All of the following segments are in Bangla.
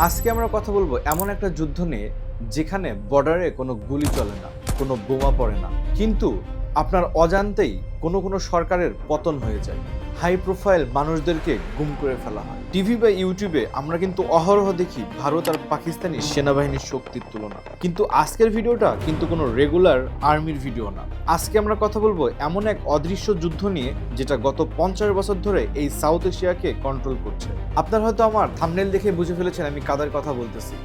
আজকে আমরা কথা বলবো এমন একটা যুদ্ধ নিয়ে যেখানে বর্ডারে কোনো গুলি চলে না, কোনো বোমা পড়ে না, কিন্তু আপনার অজান্তেই কোনো সরকারের পতন হয়ে যায়। হাই প্রোফাইল মানুষদেরকে গুম করে ফেলা হয়। টিভি বা ইউটিউবে আমরা কিন্তু অহরহ দেখি ভারত আর পাকিস্তানি সেনাবাহিনীর শক্তির তুলনা, কিন্তু আজকের ভিডিওটা কিন্তু কোনো রেগুলার আর্মির ভিডিও না। আজকে আমরা কথা বলবো এমন এক অদৃশ্য যুদ্ধ নিয়ে যেটা গত 50 বছর ধরে এই সাউথ এশিয়াকে কন্ট্রোল করছে। আপনারা হয়তো আমার থাম্বনেল দেখে বুঝে ফেলেছেন আমি কাদের কথা বলতেছি।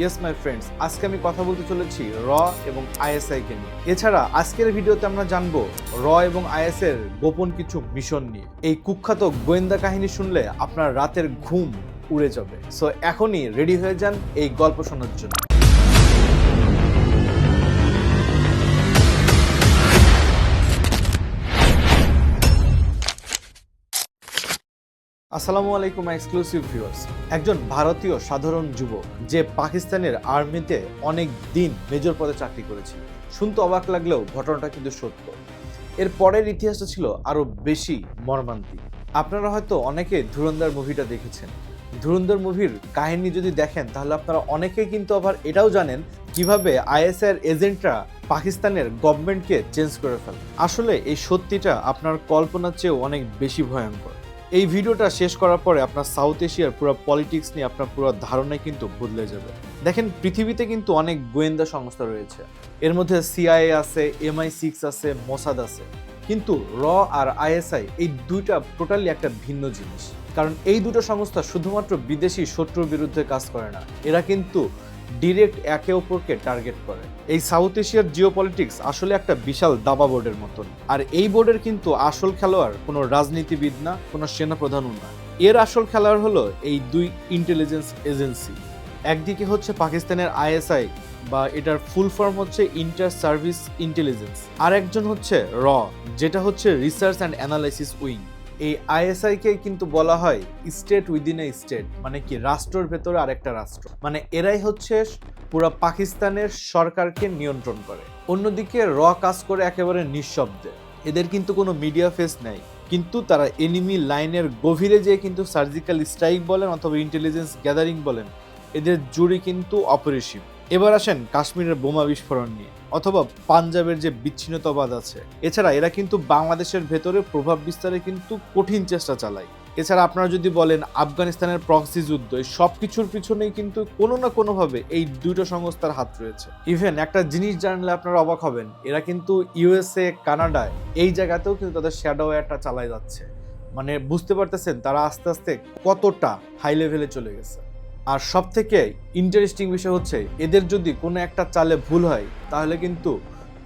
ইয়েস মাই ফ্রেন্ডস, আজকে আমি কথা বলতে চলেছি র এবং আইএসআই কে নিয়ে। এছাড়া আজকের ভিডিওতে আমরা জানবো র এবং আইএস এর গোপন কিছু মিশন নিয়ে। এই কুখ্যাত গোয়েন্দা কাহিনী শুনলে আপনার রাতের ঘুম উড়ে যাবে। সো এখনই রেডি হয়ে যান এই গল্প শোনার জন্য। আসসালামু আলাইকুম এক্সক্লুসিভ ভিউয়ার্স। একজন ভারতীয় সাধারণ যুবক যে পাকিস্তানের আর্মিতে অনেক দিন মেজর পদে চাকরি করেছিল। শুনতে অবাক লাগলেও ঘটনাটা কিন্তু সত্য। এর পরের ইতিহাসটা ছিল আরো বেশি মর্মান্তিক। আপনারা হয়তো অনেকে ধুরন্ধর মুভিটা দেখেছেন। ধুরন্ধর মুভির কাহিনী যদি দেখেন তাহলে আপনারা অনেকেই কিন্তু আবার এটাও জানেন কিভাবে আইএসআই এর এজেন্টরা পাকিস্তানের গভর্নমেন্টকে চেঞ্জ করে ফেলে। আসলে এই সত্যিটা আপনার কল্পনার চেয়েও অনেক বেশি ভয়ঙ্কর। এই ভিডিওটা শেষ করার পরে আপনার সাউথ এশিয়ার পুরো পলিটিক্স নিয়ে আপনার পুরো ধারণাই কিন্তু বদলে যাবে। দেখেন, পৃথিবীতে কিন্তু অনেক গোয়েন্দা সংস্থা রয়েছে। এর মধ্যে সিআইএ আছে, MI6 আছে, মোসাদ আছে। কিন্তু র আর আইএসআই এই দুইটা টোটালি একটা ভিন্ন জিনিস। কারণ এই দুটো সংস্থা শুধুমাত্র বিদেশি শত্রুর বিরুদ্ধে কাজ করে না, এরা কিন্তু ডিরেক্ট একে অপরকে টার্গেট করে। এই সাউথ এশিয়ার জিওপলিটিক্স আসলে একটা বিশাল দাবা বোর্ডের মতন। আর এই বোর্ডের কিন্তু আসল খেলোয়াড় কোনো রাজনীতিবিদ না, কোনো সেনাপ্রধানও না। এর আসল খেলোয়াড় হলো এই দুই ইন্টেলিজেন্স এজেন্সি। একদিকে হচ্ছে পাকিস্তানের আইএসআই বা এটার ফুল ফর্ম হচ্ছে ইন্টার সার্ভিস ইন্টেলিজেন্স, আর একজন হচ্ছে র, যেটা হচ্ছে রিসার্চ অ্যান্ড অ্যানালাইসিস উইং। এই আইএসআই কে কিন্তু বলা হয় স্টেট উইদিন এ স্টেট, মানে কি রাষ্ট্রের ভেতরে আরেকটা রাষ্ট্র। মানে এরাই হচ্ছে পুরো পাকিস্তানের সরকারকে নিয়ন্ত্রণ করে। অন্যদিকে র কাজ করে একেবারে নিঃশব্দে। এদের কিন্তু কোনো মিডিয়া ফেস নাই, কিন্তু তারা এনিমি লাইনের গভীরে যেয়ে কিন্তু সার্জিক্যাল স্ট্রাইক বলেন অথবা ইন্টেলিজেন্স গ্যাদারিং বলেন, এদের জুড়ি কিন্তু অপরিসীম। এবার আসেন কাশ্মীরের বোমা বিস্ফোরণ নিয়ে অথবা পাঞ্জাবের যে বিচ্ছিন্নতাবাদ আছে। এছাড়া এরা কিন্তু বাংলাদেশের ভেতরে প্রভাব বিস্তারে কিন্তু কঠিন চেষ্টা চালায়। এছাড়া আপনারা যদি বলেন আফগানিস্তানের প্রক্সি যুদ্ধ, এই সব কিছুর পিছনেই কিন্তু কোনো না কোনোভাবে এই দুটো সংস্থার হাত রয়েছে। ইভেন একটা জিনিস জানলে আপনারা অবাক হবেন, এরা কিন্তু ইউএসএ, কানাডায় এই জায়গাতেও কিন্তু তাদের শ্যাডোওয়্যারটা চালায় যাচ্ছে। মানে বুঝতে পারতেছেন তারা আস্তে আস্তে কতটা হাই লেভেলে চলে গেছে। আর সব থেকে ইন্টারেস্টিং বিষয় হচ্ছে এদের যদি কোনো একটা চালে ভুল হয় তাহলে কিন্তু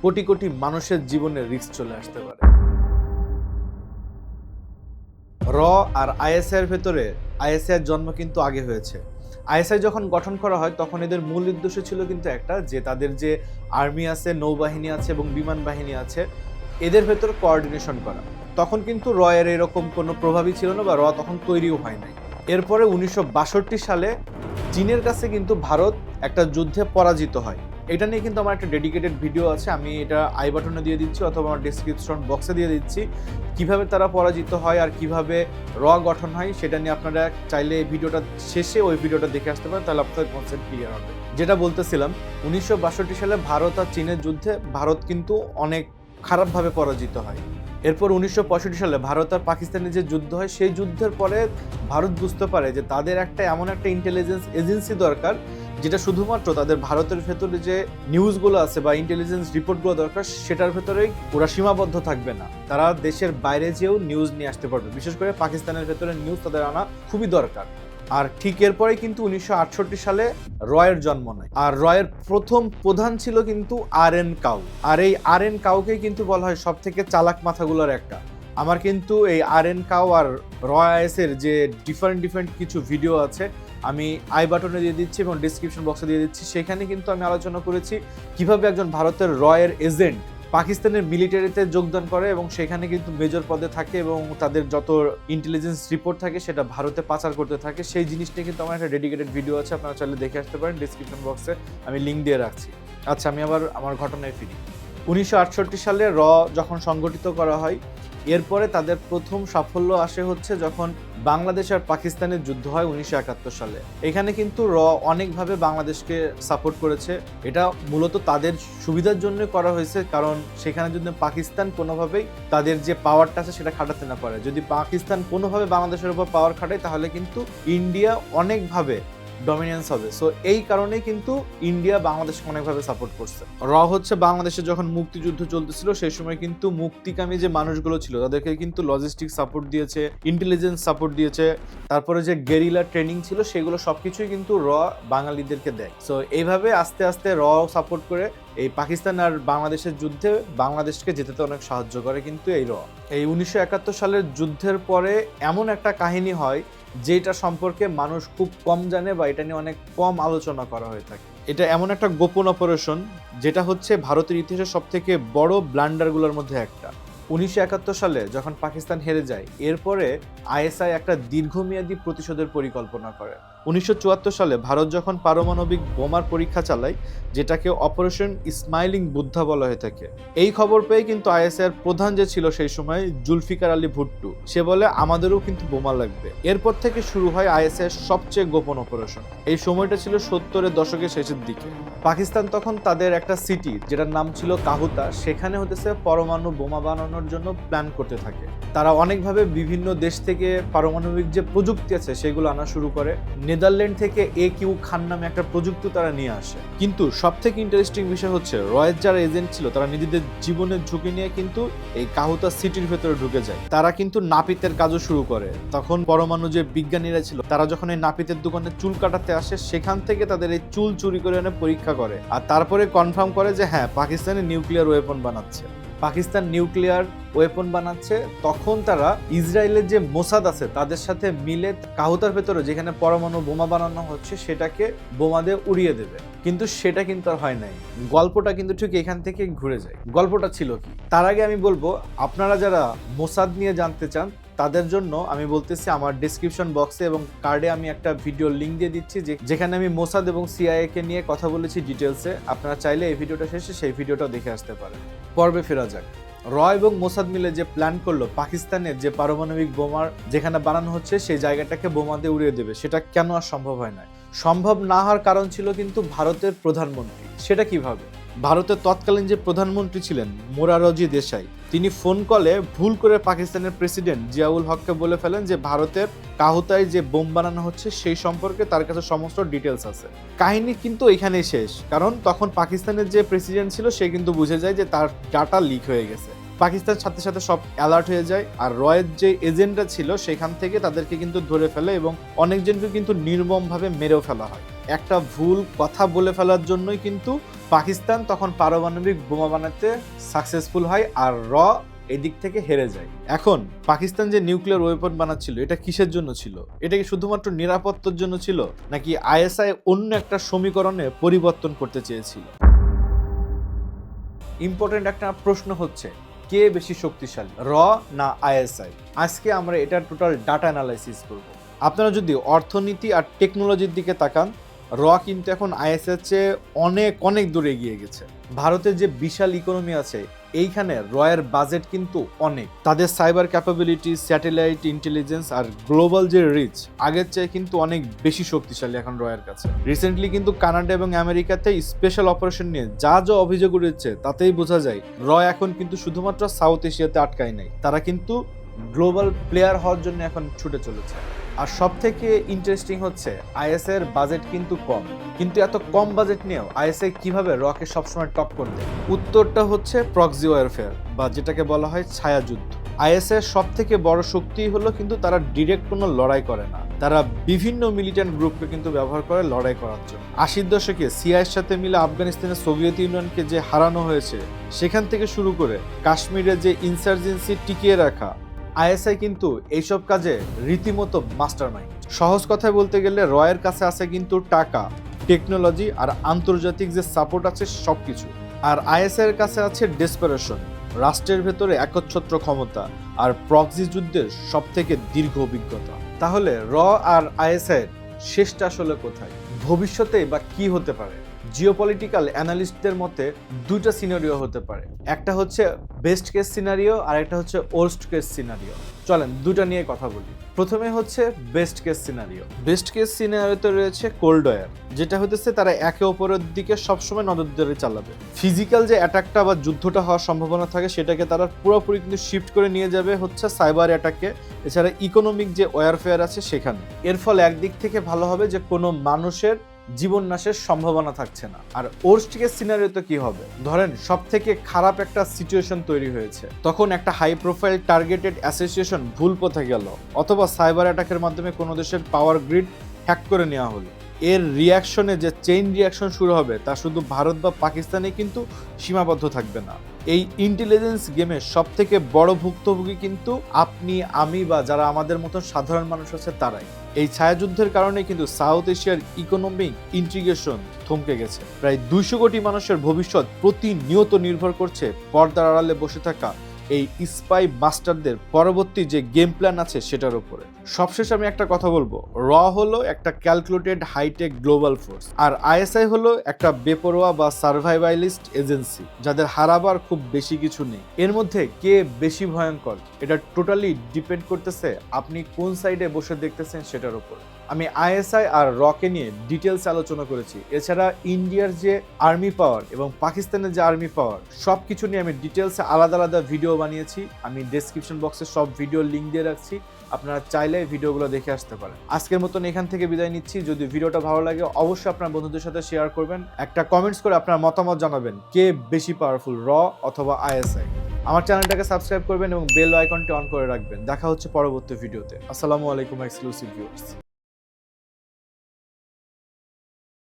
কোটি কোটি মানুষের জীবনে রিস্ক চলে আসতে পারে। র আর আইএসআই এর ভেতরে আইএসআই এর জন্ম কিন্তু আগে হয়েছে। আইএসআই যখন গঠন করা হয় তখন এদের মূল উদ্দেশ্য ছিল কিন্তু একটা, যে তাদের যে আর্মি আছে, নৌবাহিনী আছে এবং বিমান বাহিনী আছে, এদের ভেতর কোঅর্ডিনেশন করা। তখন কিন্তু র এর এরকম কোনো প্রভাবই ছিল না বা র তখন তৈরিও হয় নাই। এরপরে 1962 সালে চীনের কাছে কিন্তু ভারত একটা যুদ্ধে পরাজিত হয়। এটা নিয়ে কিন্তু আমার একটা ডেডিকেটেড ভিডিও আছে, আমি এটা আই বাটনে দিয়ে দিচ্ছি অথবা আমার ডেসক্রিপশন বক্সে দিয়ে দিচ্ছি। কিভাবে তারা পরাজিত হয় আর কিভাবে র গঠন হয় সেটা নিয়ে আপনারা চাইলে এই ভিডিওটা শেষে ওই ভিডিওটা দেখে আসতে পারেন, তাহলে আপনাদের কনসেপ্ট ক্লিয়ার হবে। যেটা বলতেছিলাম, 1962 সালে ভারত আর চীনের যুদ্ধে ভারত কিন্তু অনেক খারাপভাবে পরাজিত হয়। এরপর 1965 সালে ভারত আর পাকিস্তানের যে যুদ্ধ হয়, সেই যুদ্ধের পরে ভারত বুঝতে পারে যে তাদের এমন একটা ইন্টেলিজেন্স এজেন্সি দরকার যেটা শুধুমাত্র তাদের ভারতের ভেতরে যে নিউজগুলো আছে বা ইন্টেলিজেন্স রিপোর্টগুলো দরকার সেটার ভেতরেই ওরা সীমাবদ্ধ থাকবে না, তারা দেশের বাইরে যেও নিউজ নিয়ে আসতে পারবে। বিশেষ করে পাকিস্তানের ভেতরে নিউজ তাদের আনা খুবই দরকার। আর ঠিক এরপরে কিন্তু 1968 সালে রয়ের জন্ম নেয়। আর রয়ের প্রথম প্রধান ছিল কিন্তু RN কাউ। আর এই RN কাউকে কিন্তু বলা হয় সব থেকে চালাক মাথাগুলোর একটা। আমার কিন্তু এই RN কাউ আর রয়েস এর যে ডিফারেন্ট কিছু ভিডিও আছে, আমি আই বাটনে দিয়ে দিচ্ছি এবং ডিসক্রিপশন বক্সে দিয়ে দিচ্ছি। সেখানে কিন্তু আমি আলোচনা করেছি কিভাবে একজন ভারতের রয়ের এজেন্ট পাকিস্তানের মিলিটারিতে যোগদান করে এবং সেখানে কিন্তু মেজর পদে থাকে এবং তাদের যত ইন্টেলিজেন্স রিপোর্ট থাকে সেটা ভারতে পাচার করতে থাকে। সেই জিনিসটা কিন্তু আমার একটা ডেডিকেটেড ভিডিও আছে, আপনারা চাইলে দেখে আসতে পারেন, ডিসক্রিপশন বক্সে আমি লিঙ্ক দিয়ে রাখছি। আচ্ছা, আমি আবার আমার ঘটনায় ফিরি। 1968 সালে র যখন সংগঠিত করা হয়, এরপরে তাদের প্রথম সাফল্য আসে হচ্ছে যখন বাংলাদেশ আর পাকিস্তানের যুদ্ধ হয় 1971 সালে। এখানে কিন্তু র অনেকভাবে বাংলাদেশকে সাপোর্ট করেছে। এটা মূলত তাদের সুবিধার জন্য করা হয়েছে, কারণ সেখানে যদি পাকিস্তান কোনোভাবেই তাদের যে পাওয়ারটা আছে সেটা খাটাতে না পারে। যদি পাকিস্তান কোনোভাবে বাংলাদেশের উপর পাওয়ার খাটায় তাহলে কিন্তু ইন্ডিয়া অনেকভাবে ডমিনেন্স হবে। সো এই কারণেই কিন্তু ইন্ডিয়া বাংলাদেশকে অনেকভাবে সাপোর্ট করছে। র হচ্ছে বাংলাদেশে যখন মুক্তিযুদ্ধ চলতেছিল সেই সময় কিন্তু মুক্তিকামী যে মানুষগুলো ছিল তাদেরকে কিন্তু লজিস্টিক সাপোর্ট দিয়েছে, ইন্টেলিজেন্স সাপোর্ট দিয়েছে, তারপরে যে গেরিলা ট্রেনিং ছিল সেগুলো সবকিছুই কিন্তু র বাঙালিদেরকে দেয়। সো এইভাবে আস্তে আস্তে র সাপোর্ট করে এই পাকিস্তান আর বাংলাদেশের যুদ্ধে বাংলাদেশকে জেতাতে অনেক সাহায্য করে কিন্তু এই র। এই 1971 সালের যুদ্ধের পরে এমন একটা কাহিনী হয় যেটা সম্পর্কে মানুষ খুব কম জানে বা এটা নিয়ে অনেক কম আলোচনা করা হয়ে থাকে। এটা এমন একটা গোপন অপারেশন যেটা হচ্ছে ভারতের ইতিহাসের সব থেকে বড় ব্লান্ডারগুলোর মধ্যে একটা। 1971 সালে যখন পাকিস্তান হেরে যায় এরপরে আইএসআই একটা দীর্ঘমেয়াদী প্রতিশোধের পরিকল্পনা করে। 1974 সালে ভারত যখন পারমাণবিক বোমার পরীক্ষা চালায়, যেটাকে অপারেশন স্মাইলিং বুদ্ধা বলা হয়ে থাকে, এই খবর পেয়ে কিন্তু আইএসআই এর প্রধান যে ছিল সেই সময় জুলফিকার আলী ভুট্টো, সে বলে আমাদেরও কিন্তু বোমা লাগবে। এরপর থেকে শুরু হয় আইএসআই এর সবচেয়ে গোপন অপারেশন। এই সময়টা ছিল 70-এর দশকের শেষের দিকে। পাকিস্তান তখন তাদের একটা সিটি যেটার নাম ছিল কাহুতা, সেখানে হতেছে পরমাণু বোমা বানানোর জন্য প্ল্যান করতে থাকে। তারা অনেকভাবে বিভিন্ন দেশ থেকে পারমাণবিক যে প্রযুক্তি আছে সেগুলো আনা শুরু করে। নেদারল্যান্ড থেকে কিউ খান নামে একটা প্রযুক্তি তারা নিয়ে আসে। কিন্তু সব থেকে ইন্টারেস্টিং বিষয় হচ্ছে রয়ের যারা এজেন্ট ছিল তারা নিজেদের জীবনের ঝুঁকি নিয়ে কিন্তু এই কাহুতা সিটির ভেতরে ঢুকে যায়। তারা কিন্তু নাপিতের কাজও শুরু করে। তখন পরমাণু যে বিজ্ঞানীরা ছিল তারা যখন এই নাপিতের দোকানে চুল কাটাতে আসে সেখান থেকে তাদের এই চুল চুরি করে এনে পরীক্ষা করে আর তারপরে কনফার্ম করে যে হ্যাঁ, পাকিস্তানে নিউক্লিয়ার ওয়েপন বানাচ্ছে। পাকিস্তান নিউক্লিয়ার ওয়েপন বানাচ্ছে, তখন তারা ইসরায়েলের যে মোসাদ আছে তাদের সাথে মিলে কাহুতার ভেতরে যেখানে পরমাণু বোমা বানানো হচ্ছে সেটাকে বোমা দিয়ে উড়িয়ে দেবে। কিন্তু সেটা কিন্তু আর হয় নাই। গল্পটা কিন্তু ঠিক এখান থেকে ঘুরে যায়। গল্পটা ছিল কি, তার আগে আমি বলবো আপনারা যারা মোসাদ নিয়ে জানতে চান তাদের জন্য আমি বলতেছি আমার ডেসক্রিপশন বক্সে এবং কার্ডে আমি একটা ভিডিও লিঙ্ক দিয়ে দিচ্ছি যেখানে আমি মোসাদ এবং সিআইএ কে নিয়ে কথা বলেছি ডিটেলসে। আপনারা চাইলে এই ভিডিওটা শেষে সেই ভিডিওটা দেখে আসতে পারেন। পর্বে ফেরা যাক। র এবং মোসাদ মিলে যে প্ল্যান করলো পাকিস্তানের যে পারমাণবিক বোমার যেখানে বানানো হচ্ছে সেই জায়গাটাকে বোমা দিয়ে উড়িয়ে দেবে, সেটা কেন আর সম্ভব হয় না? সম্ভব না হওয়ার কারণ ছিল কিন্তু ভারতের প্রধানমন্ত্রী। সেটা কিভাবে? ভারতের তৎকালীন যে প্রধানমন্ত্রী ছিলেন মোরারজি দেশাই, তিনি ফোন কলে ভুল করে পাকিস্তানের প্রেসিডেন্ট জিয়াউল হককে বলে ফেলেন যে ভারতের কাহুতায় যে বোম বানানো হচ্ছে সেই সম্পর্কে তার কাছে সমস্ত ডিটেলস আছে। কাহিনী কিন্তু এখানেই শেষ, কারণ তখন পাকিস্তানের যে প্রেসিডেন্ট ছিল সে কিন্তু বুঝে যায় যে তার ডাটা লিক হয়ে গেছে। পাকিস্তান সাথে সাথে সব অ্যালার্ট হয়ে যায় আর রয়ের যে এজেন্টরা ছিল সেখান থেকে তাদেরকে কিন্তু ধরে ফেলে এবং অনেকজনকে কিন্তু নির্মমভাবে মেরেও ফেলা হয়। একটা ভুল কথা বলে ফেলার জন্যই কিন্তু পাকিস্তান তখন পারমাণবিক বোমা বানাতে সাকসেসফুল হয় আর র এদিক থেকে হেরে যায়। এখন পাকিস্তান যে নিউক্লিয়ার ওয়েপন বানাচ্ছিল এটা কিসের জন্য ছিল? এটা কি শুধুমাত্র নিরাপত্তার জন্য ছিল নাকি আইএসআই অন্য একটা সমীকরণে পরিবর্তন করতে চেয়েছিল? ইম্পর্টেন্ট একটা প্রশ্ন হচ্ছে, কে বেশি শক্তিশালী, র না আইএসআই? আজকে আমরা এটার টোটাল ডাটা অ্যানালাইসিস করব। আপনারা যদি অর্থনীতি আর টেকনোলজির দিকে তাকান, র কিন্তু এখন আইএসআই এর চেয়ে অনেক অনেক দূরে এগিয়ে গেছে। ভারতের যে বিশাল ইকোনমি আছে এইখানে রয়ের বাজেট কিন্তু অনেক। তাদের সাইবার ক্যাপাবিলিটি, স্যাটেলাইট ইন্টেলিজেন্স আর গ্লোবাল যে রিচ আগের চেয়ে কিন্তু অনেক বেশি শক্তিশালী এখন রয়ের কাছে। রিসেন্টলি কিন্তু কানাডা এবং আমেরিকাতে স্পেশাল অপারেশন নিয়ে যা যা অভিযোগ উঠেছে তাতেই বোঝা যায় র এখন কিন্তু শুধুমাত্র সাউথ এশিয়াতে আটকায় নাই, তারা কিন্তু গ্লোবাল প্লেয়ার হওয়ার জন্য এখন ছুটে চলেছে। আর সব থেকে ইন্টারেস্টিং হচ্ছে আইএসআই এর বাজেট কিন্তু কম, কিন্তু এত কম বাজেট নিয়েও আইএসআই কিভাবে রকে সবসময় টপ করবে? উত্তরটা হচ্ছে প্রক্সি ওয়ারফেয়ার বা যেটাকে বলা হয় ছায়াযুদ্ধ। আইএসআই এর সব থেকে বড় শক্তি হলো কিন্তু তারা ডিরেক্ট কোনো লড়াই করে না, তারা বিভিন্ন মিলিটেন্ট গ্রুপকে কিন্তু ব্যবহার করে লড়াই করার জন্য। 80-এর দশকে সিআইএর সাথে মিলে আফগানিস্তানের সোভিয়েত ইউনিয়নকে যে হারানো হয়েছে সেখান থেকে শুরু করে কাশ্মীরে যে ইনসার্জেন্সি টিকিয়ে রাখা, আইএসআই কিন্তু এইসব কাজে রীতিমতো মাস্টারমাইন্ড। সহজ কথায় বলতে গেলে রয়ের কাছে আছে কিন্তু টাকা, টেকনোলজি আর আন্তর্জাতিক যে সাপোর্ট আছে সবকিছু। আর আইএসআই এর কাছে আছে ডেসপারেশন, রাষ্ট্রের ভেতরে একচ্ছত্র ক্ষমতা আর প্রক্সি যুদ্ধের সব থেকে দীর্ঘ অভিজ্ঞতা। তাহলে র আর আইএসআই এর শেষটা আসলে কোথায়? ভবিষ্যতে বা কি হতে পারে? জিওপলিটিক্যাল অ্যানালিস্টদের মতে দুইটা সিনারিও হতে পারে। একটা হচ্ছে বেস্ট কেস সিনারিও আর একটা হচ্ছে ওর্স্ট কেস সিনারিও। চলেন দুটো নিয়ে কথা বলি। প্রথমে হচ্ছে best case scenario. Best case সিনারিওতে রয়েছে কোল্ড ওয়ার, যেটা হতেছে তারা একে অপরের দিকে সবসময় নজরদারি চালাবে। ফিজিক্যাল যে অ্যাটাকটা বা যুদ্ধটা হওয়ার সম্ভাবনা থাকে সেটাকে তারা পুরোপুরি কিন্তু শিফট করে নিয়ে যাবে হচ্ছে সাইবার অ্যাটাকে। এছাড়া ইকোনমিক যে ওয়ারফেয়ার আছে সেখানে। এর ফলে একদিক থেকে ভালো হবে যে কোনো মানুষের জীবন নাশের সম্ভাবনা থাকছে না। আর ওর্স্ট কেস সিনারিওতে কি হবে? ধরেন সব থেকে খারাপ একটা সিচুয়েশন তৈরি হয়েছে, তখন একটা হাই প্রোফাইল টার্গেটেড অ্যাসোসিয়েশন ভুল পথে গেল, অথবা সাইবার অ্যাটাকের মাধ্যমে কোনো দেশের পাওয়ার গ্রিড হ্যাক করে নেওয়া হলো। এর রিয়াকশনে যে চেইন রিয়াকশন শুরু হবে তা শুধু ভারত বা পাকিস্তানে কিন্তু সীমাবদ্ধ থাকবে না। এই ইন্টেলিজেন্স গেমের সব থেকে বড় ভুক্তভোগী কিন্তু আপনি, আমি বা যারা আমাদের মতো সাধারণ মানুষ আছে তারাই। এই ছায়াযুদ্ধের কারণে কিন্তু সাউথ এশিয়ার ইকোনমিক ইন্টিগ্রেশন থমকে গেছে। প্রায় 200 কোটি মানুষের ভবিষ্যৎ প্রতিনিয়ত নির্ভর করছে পর্দার আড়ালে বসে থাকা এই স্পাই মাস্টারদের পরবর্তী যে গেম প্ল্যান আছে সেটার উপরে। সবশেষে আমি একটা কথা বলবো, হলো একটা ক্যালকুলেটেড হাইটেক গ্লোবাল ফোর্স, আর আইএসআই হলো একটা বেপরোয়া বা সার্ভাইভালিস্ট এজেন্সি যাদের হারাবার খুব বেশি কিছু নেই। এর মধ্যে কে বেশি ভয়ঙ্কর এটা টোটালি ডিপেন্ড করতেছে আপনি কোন সাইডে বসে দেখতেছেন সেটার উপর। আমি আইএসআই আর রকে নিয়ে ডিটেলস আলোচনা করেছি। এছাড়া ইন্ডিয়ার যে আর্মি পাওয়ার এবং পাকিস্তানের যে আর্মি পাওয়ার সবকিছু নিয়ে আমি ডিটেলসে আলাদা আলাদা ভিডিও বানিয়েছি। আমি ডেসক্রিপশন বক্সে সব ভিডিও লিঙ্ক দিয়ে রাখছি, আপনারা চাইলে ভিডিওগুলো দেখে আসতে পারেন। আজকের মতন এখান থেকে বিদায় নিচ্ছি। যদি ভিডিওটা ভালো লাগে অবশ্যই আপনার বন্ধুদের সাথে শেয়ার করবেন। একটা কমেন্টস করে আপনার মতামত জানাবেন, কে বেশি পাওয়ারফুল, র অথবা আইএসআই। আমার চ্যানেলটাকে সাবস্ক্রাইব করবেন এবং বেল আইকনটি অন করে রাখবেন। দেখা হচ্ছে পরবর্তী ভিডিওতে। আসসালামু আলাইকুম এক্সক্লুসিভ ভিউয়ার্স।